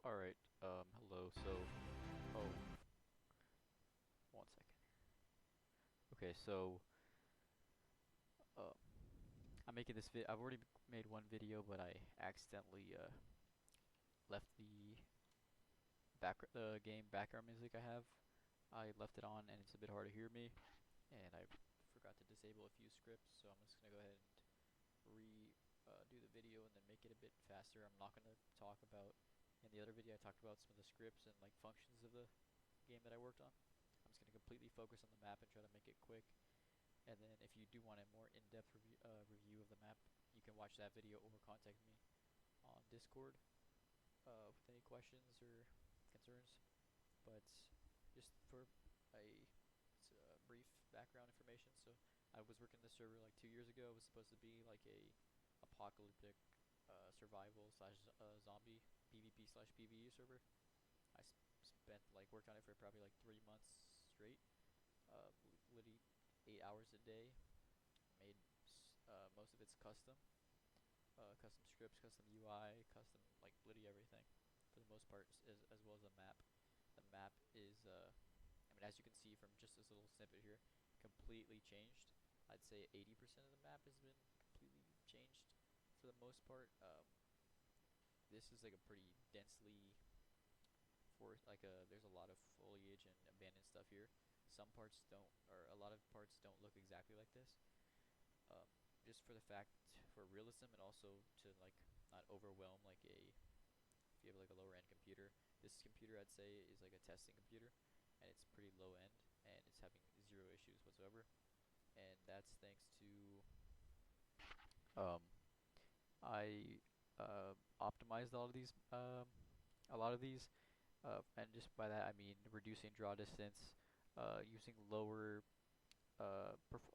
Alright, hello, so, oh, one second. Okay, so, uh, I'm making this I've already made one video, but I accidentally, left the game background music I have. I left it on, and it's a bit hard to hear me, and I forgot to disable a few scripts, so I'm just gonna go ahead and do the video and then make it a bit faster. I'm not gonna talk about, in the other video I talked about some of the scripts and, like, functions of the game that I worked on. I'm just going to completely focus on the map and try to make it quick. And then if you do want a more in-depth review of the map, you can watch that video or contact me on Discord with any questions or concerns. But just for a brief background information, so I was working this server like 2 years ago. It was supposed to be like a apocalyptic survival slash zombie PvP slash PvE server. I spent like worked on it for probably like 3 months straight, literally 8 hours a day. Made most of it's custom, custom scripts, custom UI, custom like literally everything for the most part, as well as a map. The map is, I mean, as you can see from just this little snippet here, completely changed. I'd say 80% of the map has been completely changed for the most part. This is like a pretty densely there's a lot of foliage and abandoned stuff here. Some parts don't, or a lot of parts don't look exactly like this. Um, just for the fact, for realism, and also to like not overwhelm like if you have like a lower end computer. This computer I'd say is like a testing computer, and it's pretty low end, and it's having zero issues whatsoever. And that's thanks to I optimized a lot of these. And just by that I mean reducing draw distance, using lower,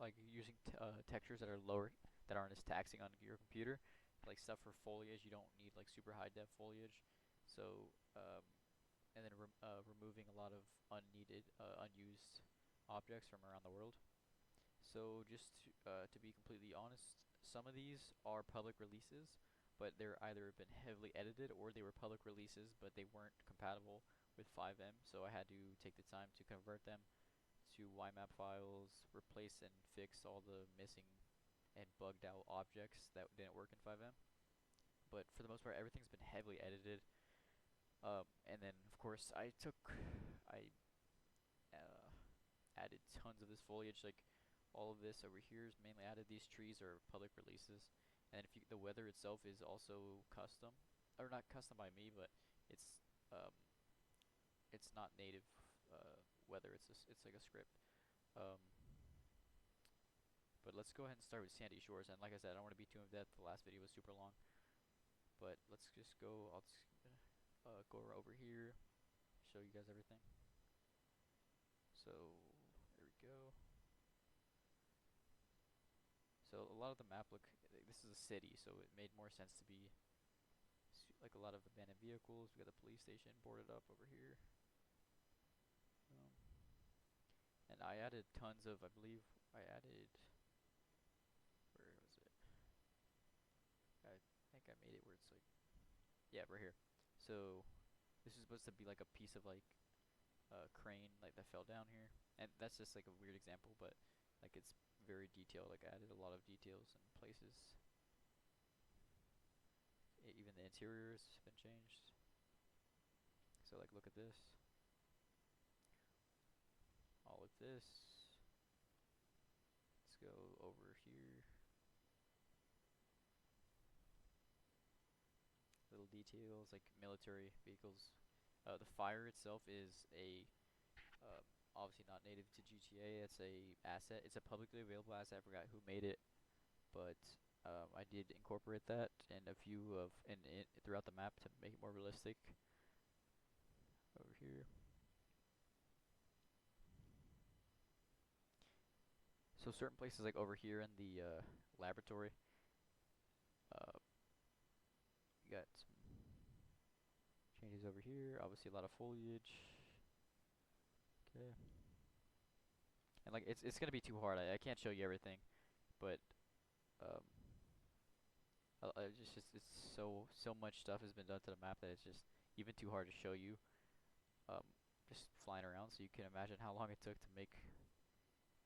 like using textures that are lower, that aren't as taxing on your computer. Like stuff for foliage, you don't need like super high def foliage. So, and then removing a lot of unneeded, unused objects from around the world. So just to be completely honest, some of these are public releases, but they're either been heavily edited or they were public releases, but they weren't compatible with FiveM. So I had to take the time to convert them to YMAP files, replace and fix all the missing and bugged out objects that didn't work in FiveM. But for the most part, everything's been heavily edited. And then of course I uh, added tons of this foliage, like all of this over here is mainly added. These trees are public releases, and if the weather itself is also custom, or not custom by me, but it's um, it's not native weather. It's like a script. Um, but let's go ahead and start with Sandy Shores. And like I said, I don't want to be too in depth. The last video was super long, but let's just go. I'll just go over here, show you guys everything. So there we go. So a lot of the map look, this is a city, so it made more sense to be like a lot of abandoned vehicles. We got the police station boarded up over here. And I added tons of, I believe I added, where was it? I think I made it where it's like, yeah, right here. So this is supposed to be like a piece of like a crane like that fell down here. And that's just like a weird example, but like it's very detailed. Like I added a lot of details and places. Even the interiors have been changed. So like look at this. All of this. Let's go over here. Little details like military vehicles. The fire itself is obviously not native to GTA. It's a asset. It's a publicly available asset. I forgot who made it, but I did incorporate that and a few of throughout the map to make it more realistic. Over here. So certain places like over here in the laboratory, you got some changes over here. Obviously a lot of foliage. Okay. And like it's gonna be too hard. I can't show you everything, but um, It's so much stuff has been done to the map that it's just even too hard to show you. Um, just flying around, so you can imagine how long it took to make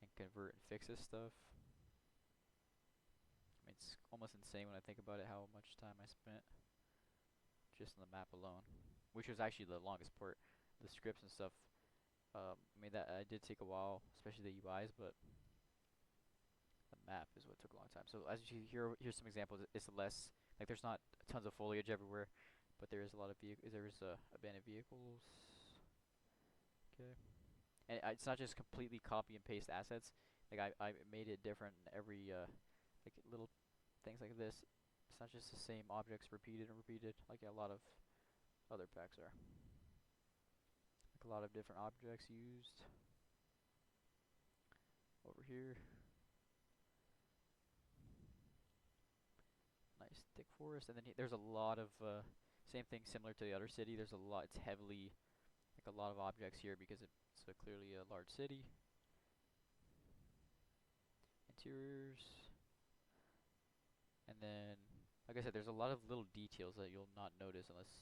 and convert and fix this stuff. I mean, it's almost insane when I think about it how much time I spent just on the map alone, which was actually the longest part. The scripts and stuff. I mean that I did take a while, especially the UIs, but the map is what took a long time. So as you here's some examples. It's less like there's not tons of foliage everywhere, but there is a lot of vehicles. There's abandoned vehicles. Okay, and it's not just completely copy and paste assets. Like I made it different in every like little things like this. It's not just the same objects repeated and repeated like a lot of other packs are. Like a lot of different objects used over here. Nice thick forest, and then there's a lot of same thing similar to the other city. There's a lot. It's heavily like a lot of objects here because it's clearly a large city. Interiors, and then like I said, there's a lot of little details that you'll not notice unless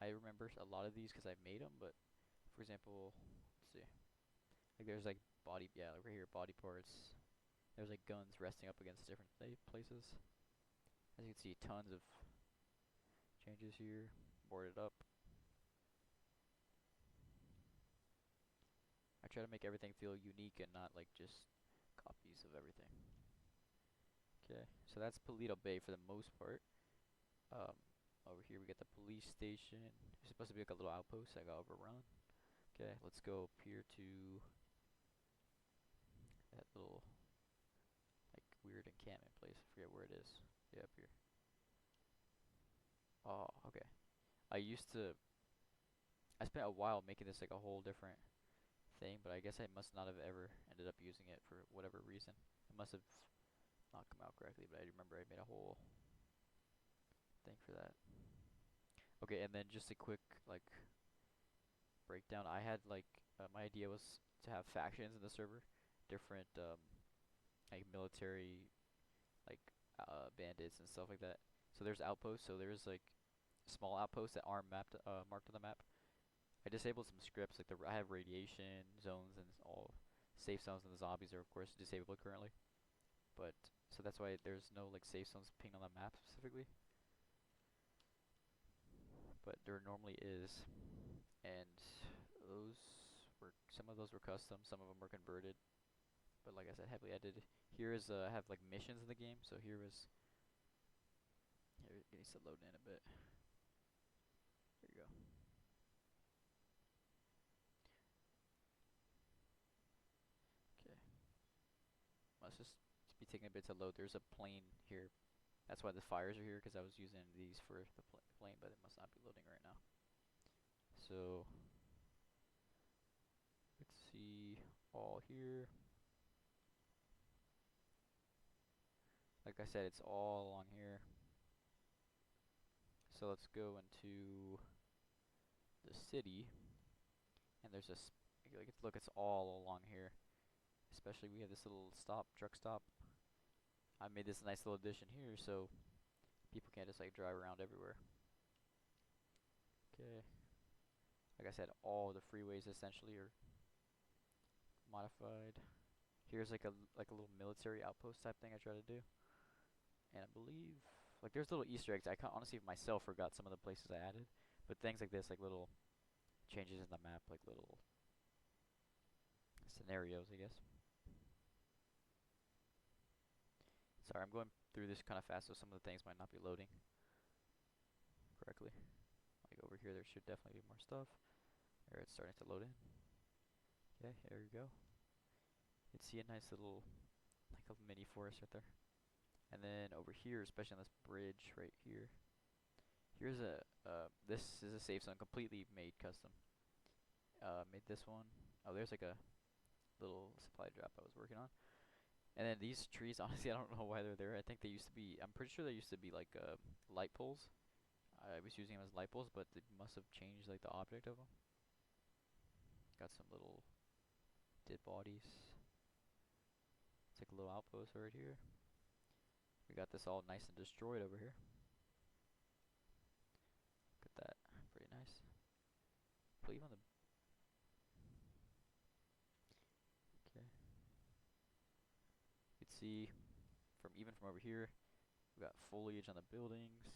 I remember a lot of these because I made them. But for example, let's see, like there's like body, yeah, like right here, body parts. There's like guns resting up against different places. As you can see, tons of changes here, boarded up. I try to make everything feel unique and not like just copies of everything. Okay, so that's Polito Bay for the most part. Um, Over here we get the police station. It's supposed to be like a little outpost. I got overrun. Okay, let's go up here to that little like weird encampment place. I forget where it is. Yeah, up here. Oh, okay. I used to. I spent a while making this like a whole different thing, but I guess I must not have ever ended up using it for whatever reason. It must have not come out correctly, but I remember I made a whole thing for that. Okay, and then just a quick like breakdown. I had like my idea was to have factions in the server, different like military like bandits and stuff like that. So there's outposts. So there's like small outposts that aren't marked on the map. I disabled some scripts like I have radiation zones and all safe zones, and the zombies are of course disabled currently. But so that's why there's no like safe zones pinged on the map specifically. But there normally is, and those some of those were custom, some of them were converted. But like I said, heavily edited. Here is I have like missions in the game, so here it needs to load in a bit. There you go. Okay, must just be taking a bit to load. There's a plane here. That's why the fires are here, because I was using these for the plane, but it must not be loading right now. So let's see all here. Like I said, it's all along here. So let's go into the city, and there's look, it's all along here. Especially we have this little truck stop. I made this nice little addition here, so people can't just like drive around everywhere. Okay, like I said, all the freeways essentially are modified. Here's like a little military outpost type thing I try to do, and I believe like there's little Easter eggs. I honestly myself forgot some of the places I added, but things like this, like little changes in the map, like little scenarios, I guess. Sorry, I'm going through this kind of fast, so some of the things might not be loading correctly. Like over here, there should definitely be more stuff. There, it's starting to load in. Okay, there you go. You can see a nice little, like a mini forest right there. And then over here, especially on this bridge right here, here's this is a safe zone, completely made custom. Made this one. Oh, there's like a little supply drop I was working on. And then these trees, honestly, I don't know why they're there. I think they used to be, I'm pretty sure they used to be like light poles. I was using them as light poles, but they must have changed like the object of them. Got some little dead bodies. It's like a little outpost right here. We got this all nice and destroyed over here. Look at that, pretty nice. I believe on the okay. You can see from even from over here, we got foliage on the buildings.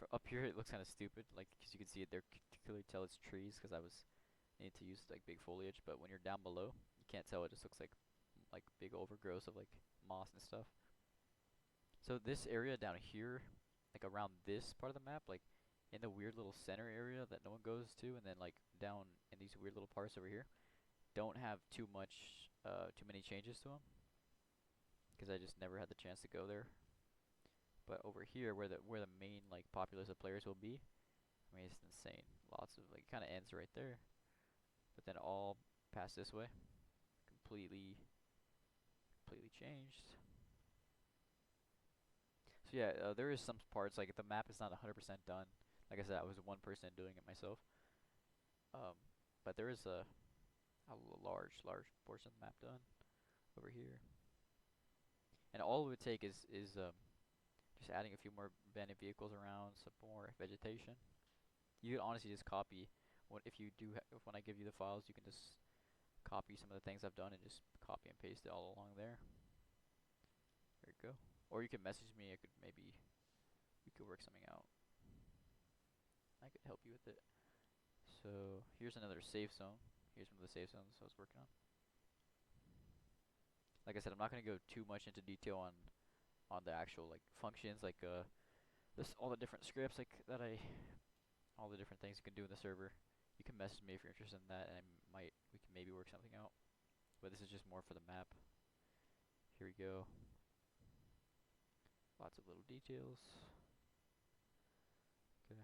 For up here, it looks kind of stupid, like because you can see it there. You clearly tell it's trees because I was need to use like big foliage. But when you're down below, you can't tell. It just looks like big overgrowth of like moss and stuff. So this area down here, like around this part of the map, like in the weird little center area that no one goes to, and then like down in these weird little parts over here, don't have too many changes to them, because I just never had the chance to go there. But over here, where the main like populace of players will be, I mean it's insane. Lots of like kind of ends right there, but then all past this way, completely changed. So yeah, there is some parts like the map is not 100% done. Like I said, I was one person doing it myself. But there is a large portion of the map done over here, and all it would take is just adding a few more abandoned vehicles around, some more vegetation. You could honestly just copy if you do when I give you the files, you can just copy some of the things I've done and just copy and paste it all along there. There you go. Or you can message me. We could work something out. I could help you with it. So here's another safe zone. Here's one of the safe zones I was working on. Like I said, I'm not gonna go too much into detail on the actual like functions, like all the different scripts like all the different things you can do in the server. You can message me if you're interested in that, and we can maybe work something out. But this is just more for the map. Here we go. Lots of little details. Okay.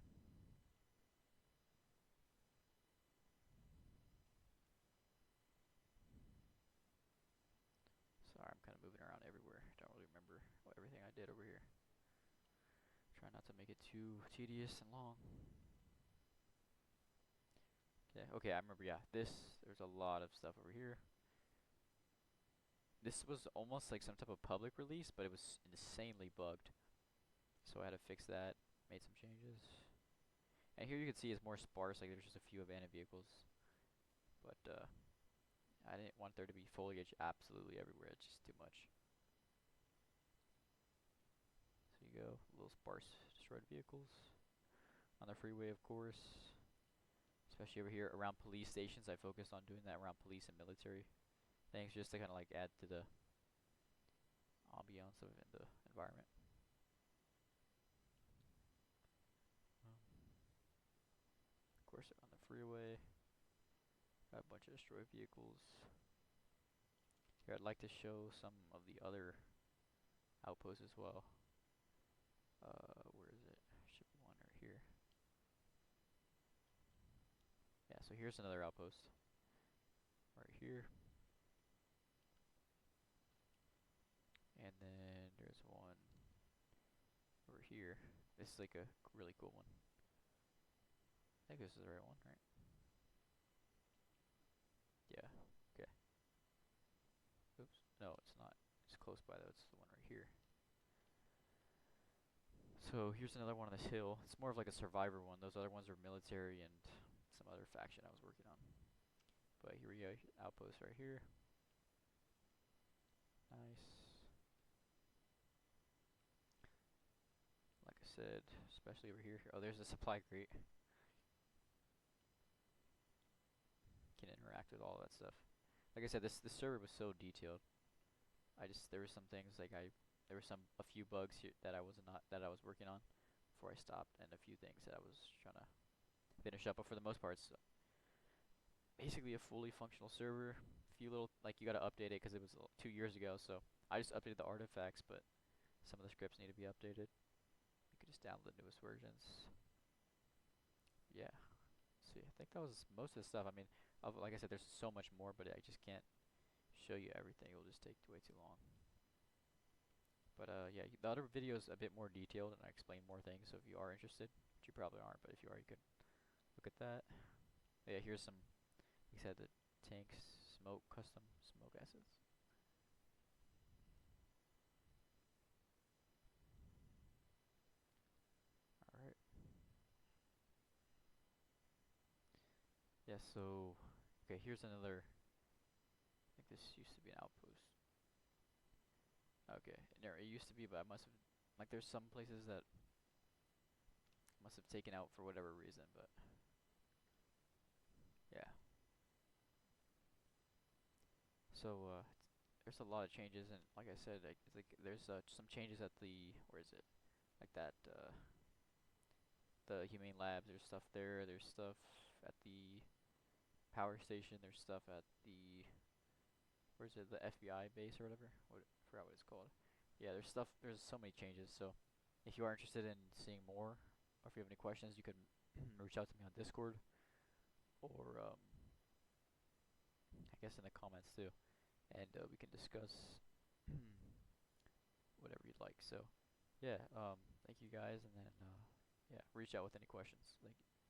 Sorry, I'm kind of moving around everywhere. Don't really remember everything I did over here. Try not to make it too tedious and long. Okay, I remember, yeah, there's a lot of stuff over here. This was almost like some type of public release, but it was insanely bugged. So I had to fix that, made some changes. And here you can see it's more sparse, like there's just a few abandoned vehicles. But I didn't want there to be foliage absolutely everywhere, it's just too much. So you go, little sparse destroyed vehicles. On the freeway, of course. Especially over here around police stations, I focused on doing that around police and military things, just to kind of like add to the ambiance of the environment. Of course, on the freeway, got a bunch of destroyed vehicles. Here, I'd like to show some of the other outposts as well. Where is it? Should be one right here. Yeah, so here's another outpost right here. And then there's one over here. This is like a really cool one. I think this is the right one, right? Yeah, okay. Oops, no, it's not. It's close by though, it's the one right here. So here's another one on this hill. It's more of like a survivor one. Those other ones are military and some other faction I was working on. But here we go, outpost right here. Nice. Like I said, especially over here. Oh, there's a supply crate. Can interact with all that stuff. Like I said, this server was so detailed. There were some things like there were a few bugs here that I was working on before I stopped, and a few things that I was trying to finish up. But for the most part, it's basically a fully functional server. A few little like you got to update it because it was 2 years ago, so I just updated the artifacts, but some of the scripts need to be updated. You could just download the newest versions. Yeah. Let's see, I think that was most of the stuff. I mean, like I said, there's so much more, but I just can't show you everything. It will just take way too long. But yeah, the other video is a bit more detailed, and I explain more things. So if you are interested, which you probably aren't, but if you are, you could look at that. Yeah, here's some. Like I said, the tanks, custom smoke assets. Yeah, so okay, here's another. I think this used to be an outpost. Okay, no, it used to be, but I must have like there's some places that must have taken out for whatever reason, but yeah. So there's a lot of changes, and like I said, like, it's like there's some changes at the where is it? Like that the humane labs. There's stuff there. There's stuff at the power station. There's stuff at the where's it? The FBI base or whatever. What I forgot what it's called. Yeah, there's stuff. There's so many changes. So if you are interested in seeing more, or if you have any questions, you can reach out to me on Discord or I guess in the comments too, and we can discuss whatever you'd like. So yeah, thank you guys, and then yeah, reach out with any questions. Thank you.